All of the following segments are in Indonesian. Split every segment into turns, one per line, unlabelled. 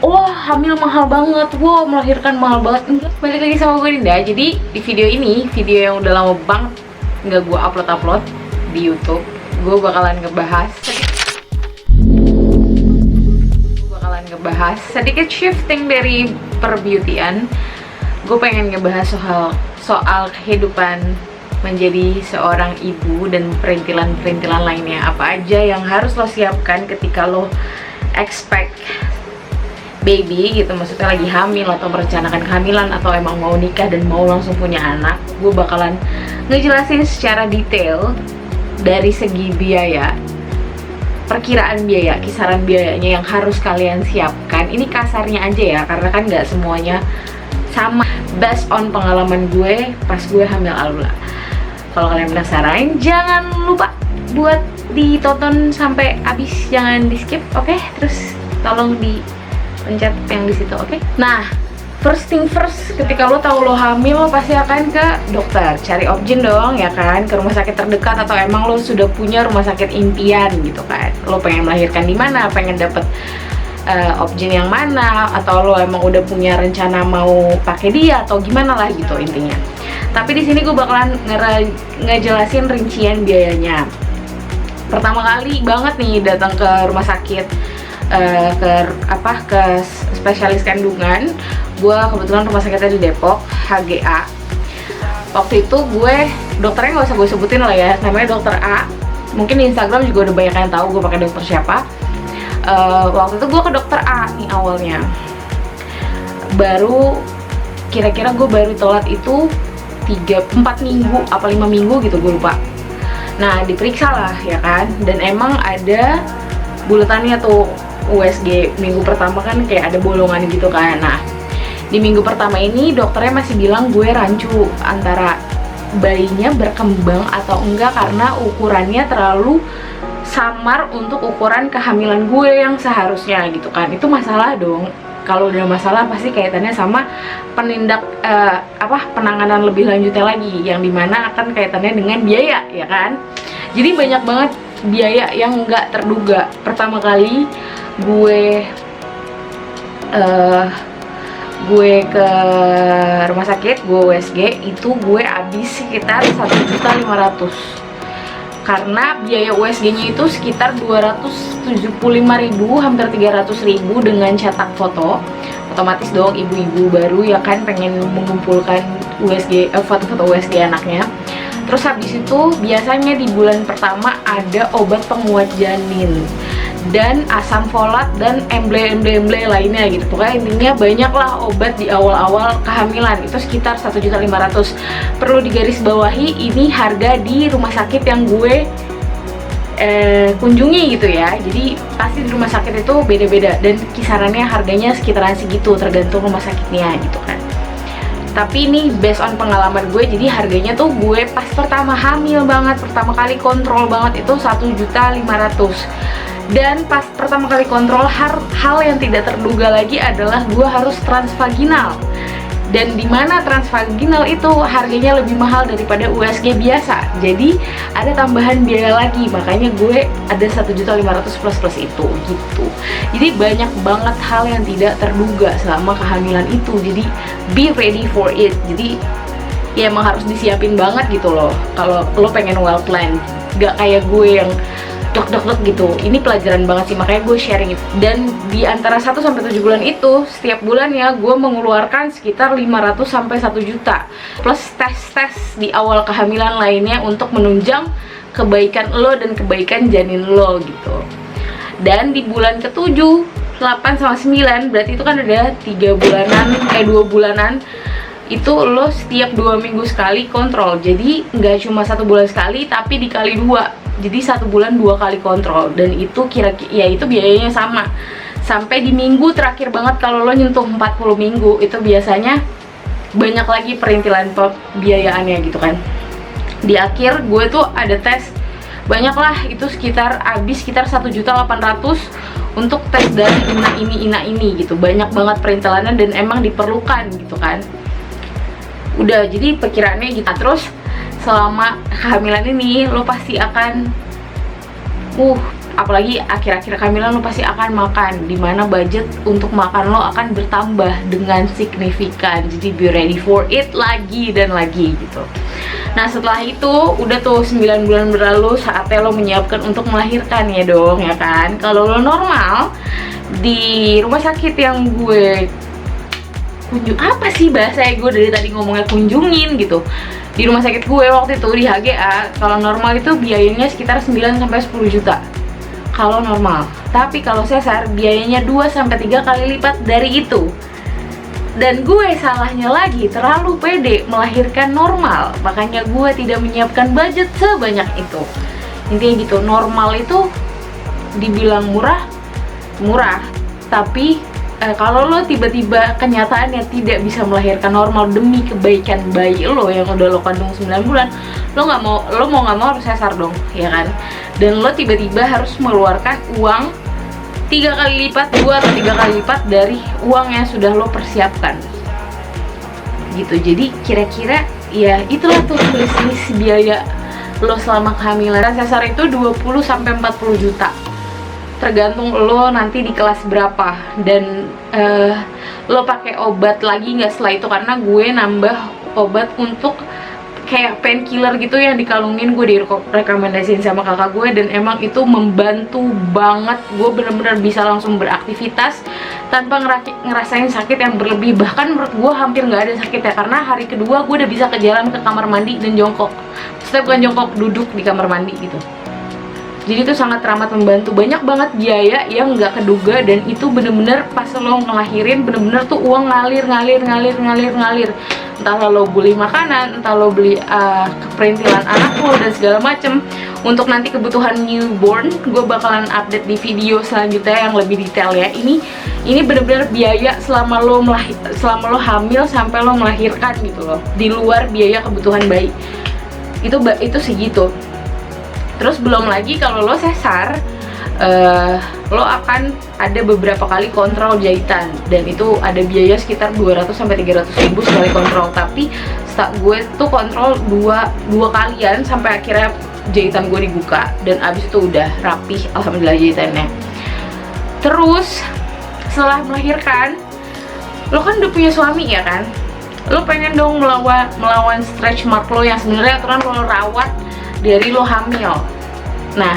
Wah, hamil mahal banget, wah melahirkan mahal banget. Enggak, balik lagi sama gue Dinda. Jadi di video ini, video yang udah lama banget nggak gue upload di YouTube, gue bakalan ngebahas sedikit shifting dari perbeautyan. Gue pengen ngebahas soal kehidupan menjadi seorang ibu dan perintilan-perintilan lainnya. Apa aja yang harus lo siapkan ketika lo expect baby gitu, maksudnya lagi hamil atau merencanakan kehamilan atau emang mau nikah dan mau langsung punya anak. Gue bakalan ngejelasin secara detail dari segi biaya, perkiraan biaya, kisaran biayanya yang harus kalian siapkan. Ini kasarnya aja ya, karena kan nggak semuanya sama, based on pengalaman gue pas gue hamil Alula. Kalau kalian penasaran, jangan lupa buat ditonton sampai habis, jangan di skip, oke? Terus tolong dipencet yang di situ, oke? Nah, first thing first, ketika lo tahu lo hamil, lo pasti akan ke dokter, cari option dong, ya kan? Ke rumah sakit terdekat, atau emang lo sudah punya rumah sakit impian gitu kan? Lo pengen melahirkan di mana? Pengen dapet option yang mana? Atau lo emang udah punya rencana mau pakai dia atau gimana lah gitu intinya. Tapi di sini gue bakalan ngejelasin rincian biayanya. Pertama kali banget nih datang ke rumah sakit, ke spesialis kandungan. Gue kebetulan rumah sakitnya di Depok, HGA. Waktu itu dokternya nggak usah gue sebutin lah ya, namanya dokter A. Mungkin di Instagram juga udah banyak yang tahu gue pakai dokter siapa. Waktu itu gue ke dokter A nih awalnya. Kira-kira gue baru telat itu 4 minggu apa 5 minggu gitu, gue lupa. Nah, diperiksa lah ya kan, dan emang ada buletannya tuh USG. Minggu pertama kan kayak ada bolongan gitu kan. Nah, di minggu pertama ini dokternya masih bilang gue rancu antara bayinya berkembang atau enggak, karena ukurannya terlalu samar untuk ukuran kehamilan gue yang seharusnya gitu kan. Itu masalah dong. Kalau udah masalah pasti kaitannya sama penanganan lebih lanjutnya lagi, yang dimana akan kaitannya dengan biaya, ya kan. Jadi banyak banget biaya yang nggak terduga. Pertama kali gue ke rumah sakit, gue USG, itu gue habis sekitar 1.500.000, karena biaya USG-nya itu sekitar 275.000, hampir 300.000 dengan cetak foto. Otomatis dong ibu-ibu baru ya kan pengen mengumpulkan foto-foto USG anaknya. Terus habis itu biasanya di bulan pertama ada obat penguat janin dan asam folat dan emble lainnya gitu. Pokoknya intinya banyak lah obat di awal-awal kehamilan. Itu sekitar 1.500.000. Perlu digarisbawahi, ini harga di rumah sakit yang gue kunjungi gitu ya. Jadi pasti di rumah sakit itu beda-beda, dan kisarannya harganya sekitaran segitu tergantung rumah sakitnya gitu kan. Tapi ini based on pengalaman gue, jadi harganya tuh gue pas pertama hamil banget, pertama kali kontrol banget itu 1.500.000. Dan pas pertama kali kontrol, hal yang tidak terduga lagi adalah gue harus transvaginal. Dan dimana transvaginal itu harganya lebih mahal daripada USG biasa. Jadi ada tambahan biaya lagi, makanya gue ada 1.500.000 plus itu gitu. Jadi banyak banget hal yang tidak terduga selama kehamilan itu. Jadi be ready for it. Jadi ya emang harus disiapin banget gitu loh kalau lo pengen well plan. Gak kayak gue yang dok gitu. Ini pelajaran banget sih, makanya gue sharing itu. Dan di antara 1 sampai 7 bulan itu, setiap bulannya gue mengeluarkan sekitar 500 sampai 1 juta. Plus tes di awal kehamilan lainnya untuk menunjang kebaikan lo dan kebaikan janin lo gitu. Dan di bulan ke-7, 8 sama 9, berarti itu kan ada 2 bulanan itu lo setiap 2 minggu sekali kontrol. Jadi nggak cuma 1 bulan sekali, tapi dikali 2. Jadi 1 bulan 2 kali kontrol. Dan itu kira-kira ya itu biayanya sama. Sampai di minggu terakhir banget, kalau lo nyentuh 40 minggu, itu biasanya banyak lagi perintilan biayaannya gitu kan. Di akhir gue tuh ada tes banyak lah, itu sekitar 1.800.000 untuk tes dari ina ini gitu. Banyak banget perintilannya dan emang diperlukan gitu kan. Udah, jadi perkiraannya gitu. Terus selama kehamilan ini lo pasti akan apalagi akhir-akhir kehamilan lo pasti akan makan, dimana budget untuk makan lo akan bertambah dengan signifikan. Jadi be ready for it lagi dan lagi gitu. Nah setelah itu udah tuh 9 bulan berlalu, saatnya lo menyiapkan untuk melahirkan ya dong, ya kan. Kalau lo normal di rumah sakit yang gue apa sih bahasanya, gue dari tadi ngomongnya kunjungin gitu, di rumah sakit gue waktu itu di HGA, kalau normal itu biayanya sekitar 9-10 juta kalau normal. Tapi kalau sesar biayanya 2-3 kali lipat dari itu. Dan gue salahnya lagi terlalu pede melahirkan normal, makanya gue tidak menyiapkan budget sebanyak itu. Intinya gitu, normal itu dibilang murah, tapi kalau lo tiba-tiba kenyataannya tidak bisa melahirkan normal demi kebaikan bayi lo yang udah lo kandung 9 bulan, lo mau nggak mau harus sesar dong, ya kan? Dan lo tiba-tiba harus mengeluarkan uang 3 kali lipat, 2 atau 3 kali lipat dari uang yang sudah lo persiapkan gitu. Jadi kira-kira ya itulah tuh selisih biaya lo selama kehamilan. Sesar itu 20-40 juta, tergantung lo nanti di kelas berapa, dan lo pakai obat lagi nggak setelah itu, karena gue nambah obat untuk kayak painkiller gitu yang dikalungin, gue direkomendasiin sama kakak gue, dan emang itu membantu banget. Gue bener-bener bisa langsung beraktivitas tanpa ngerasain sakit yang berlebih. Bahkan menurut gue hampir nggak ada sakit ya, karena hari kedua gue udah bisa ke jalan ke kamar mandi dan jongkok. Maksudnya bukan jongkok, duduk di kamar mandi gitu. Jadi itu sangat teramat membantu. Banyak banget biaya yang nggak keduga, dan itu bener-bener pas lo ngelahirin bener-bener tuh uang ngalir. Entah lo beli makanan, entah lo beli keperintilan anak lo dan segala macem untuk nanti kebutuhan newborn. Gue bakalan update di video selanjutnya yang lebih detail ya. Ini bener-bener biaya selama lo hamil sampai lo melahirkan gitu loh, di luar biaya kebutuhan bayi. Itu segitu. Terus belum lagi kalau lo sesar, lo akan ada beberapa kali kontrol jahitan, dan itu ada biaya sekitar 200-300 ribu sekali kontrol. Tapi gue tuh kontrol dua kalian sampai akhirnya jahitan gue dibuka, dan abis itu udah rapih alhamdulillah jahitannya. Terus setelah melahirkan, lo kan udah punya suami ya kan, lo pengen dong melawan stretch mark lo yang sebenarnya aturan lo rawat dari lo hamil. Nah,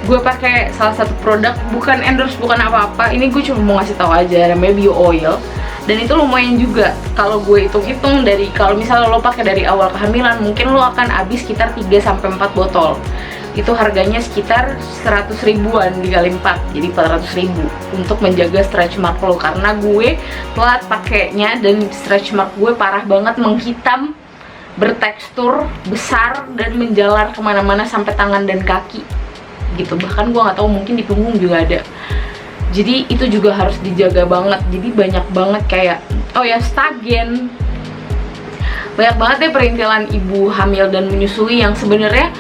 gue pakai salah satu produk, bukan endorse, bukan apa-apa, ini gue cuma mau ngasih tahu aja, namanya Bio Oil, dan itu lumayan juga. Kalau gue hitung-hitung dari, kalau misalnya lo pakai dari awal kehamilan, mungkin lo akan habis sekitar 3-4 botol. Itu harganya sekitar 100 ribuan dikali 4, jadi 400 ribu untuk menjaga stretch mark lo. Karena gue telat pakainya dan stretch mark gue parah banget, menghitam, bertekstur besar, dan menjalar kemana-mana sampai tangan dan kaki gitu. Bahkan gue nggak tahu, mungkin di punggung juga ada. Jadi itu juga harus dijaga banget. Jadi banyak banget kayak, oh ya, stagen, banyak banget deh perintilan ibu hamil dan menyusui yang sebenarnya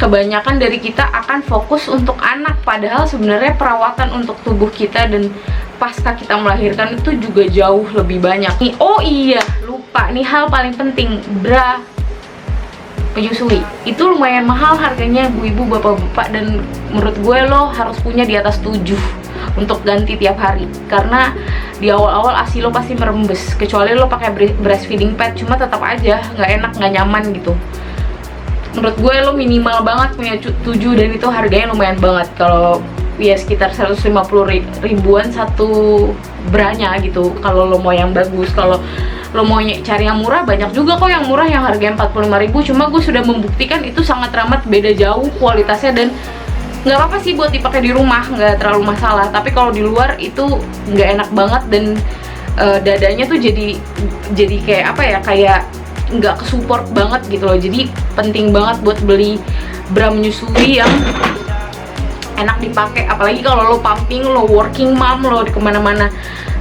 kebanyakan dari kita akan fokus untuk anak, padahal sebenarnya perawatan untuk tubuh kita dan pasca kita melahirkan itu juga jauh lebih banyak. Oh iya, lupa nih hal paling penting, bra penyusui. Itu lumayan mahal harganya ibu-ibu, bapak-bapak, dan menurut gue lo harus punya di atas 7 untuk ganti tiap hari, karena di awal-awal ASI lo pasti merembes, kecuali lo pakai breastfeeding pad, cuma tetap aja nggak enak, nggak nyaman gitu. Menurut gue lo minimal banget punya 7, dan itu harganya lumayan banget. Kalau ya sekitar 150 ribuan satu branya gitu kalau lo mau yang bagus. Kalau lo mau cari yang murah, banyak juga kok yang murah yang harganya 45 ribu. Cuma gue sudah membuktikan itu sangat teramat beda jauh kualitasnya, dan nggak apa-apa sih buat dipakai di rumah, nggak terlalu masalah. Tapi kalau di luar itu nggak enak banget, dan dadanya tuh jadi kayak apa ya, kayak nggak kesupport banget gitu loh. Jadi penting banget buat beli bra menyusui yang enak dipakai. Apalagi kalau lo pumping, lo working mom, lo di kemana-mana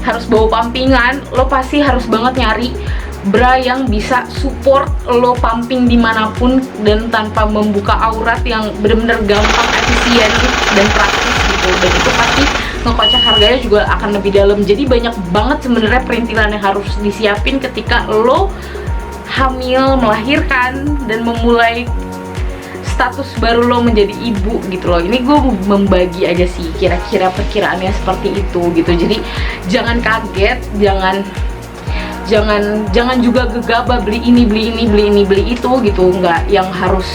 harus bawa pumpingan, lo pasti harus banget nyari bra yang bisa support lo pumping dimanapun dan tanpa membuka aurat, yang bener-bener gampang, efisien dan praktis gitu. Dan itu pasti ngekocek harganya juga akan lebih dalam. Jadi banyak banget sebenarnya perintilan yang harus disiapin ketika lo hamil, melahirkan, dan memulai status baru lo menjadi ibu gitu loh. Ini gue membagi aja sih kira-kira perkiraannya seperti itu gitu. Jadi jangan kaget, jangan juga gegabah beli ini beli itu gitu. Nggak yang harus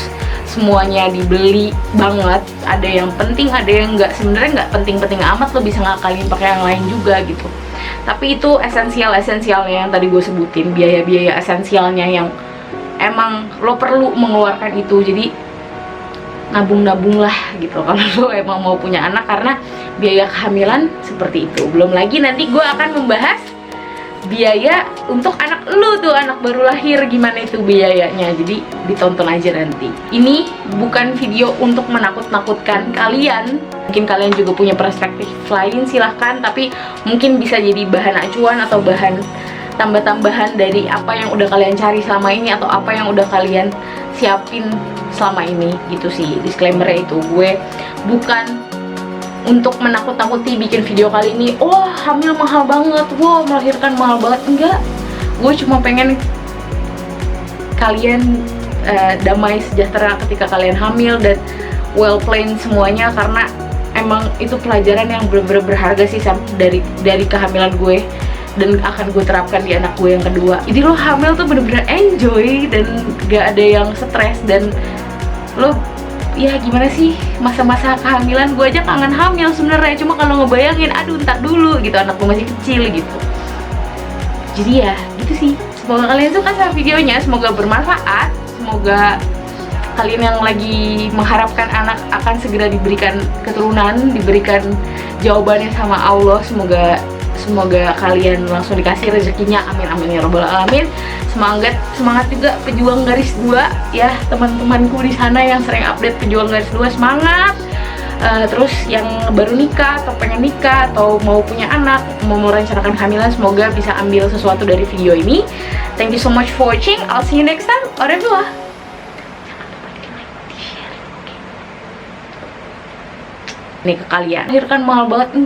semuanya dibeli banget. Ada yang penting, ada yang nggak. Sebenarnya nggak penting-penting amat, lo bisa ngakalin pakai yang lain juga gitu. Tapi itu esensialnya yang tadi gue sebutin, biaya-biaya esensialnya yang emang lo perlu mengeluarkan itu. Jadi nabung lah gitu kalau lo emang mau punya anak, karena biaya kehamilan seperti itu. Belum lagi nanti gue akan membahas biaya untuk anak lu tuh, anak baru lahir, gimana itu biayanya. Jadi ditonton aja nanti. Ini bukan video untuk menakut-nakutkan kalian. Mungkin kalian juga punya perspektif lain, silahkan. Tapi mungkin bisa jadi bahan acuan atau bahan tambah-tambahan dari apa yang udah kalian cari selama ini, atau apa yang udah kalian siapin selama ini gitu sih. Disclaimer-nya itu, gue bukan untuk menakut-nakuti bikin video kali ini. Oh, hamil mahal banget, wow, melahirkan mahal banget. Enggak, gue cuma pengen kalian damai sejahtera ketika kalian hamil, dan well planned semuanya, karena emang itu pelajaran yang bener-bener berharga sih dari kehamilan gue, dan akan gue terapkan di anak gue yang kedua. Jadi lo hamil tuh bener-bener enjoy dan gak ada yang stres, dan lo ya gimana sih, masa-masa kehamilan gue aja kangen hamil sebenarnya. Cuma kalau ngebayangin, aduh ntar dulu gitu, anak gue masih kecil gitu. Jadi ya gitu sih. Semoga kalian suka sama videonya, semoga bermanfaat, semoga kalian yang lagi mengharapkan anak akan segera diberikan keturunan, diberikan jawabannya sama Allah. Semoga kalian langsung dikasih rezekinya, amin amin ya robbal alamin. Semangat juga pejuang garis 2 ya, teman-temanku di sana yang sering update pejuang garis 2, semangat. Terus yang baru nikah atau pengen nikah atau mau punya anak, mau merencanakan kehamilan, semoga bisa ambil sesuatu dari video ini. Thank you so much for watching. I'll see you next time. Au revoir. Ini ke kalian, melahirkan mahal banget.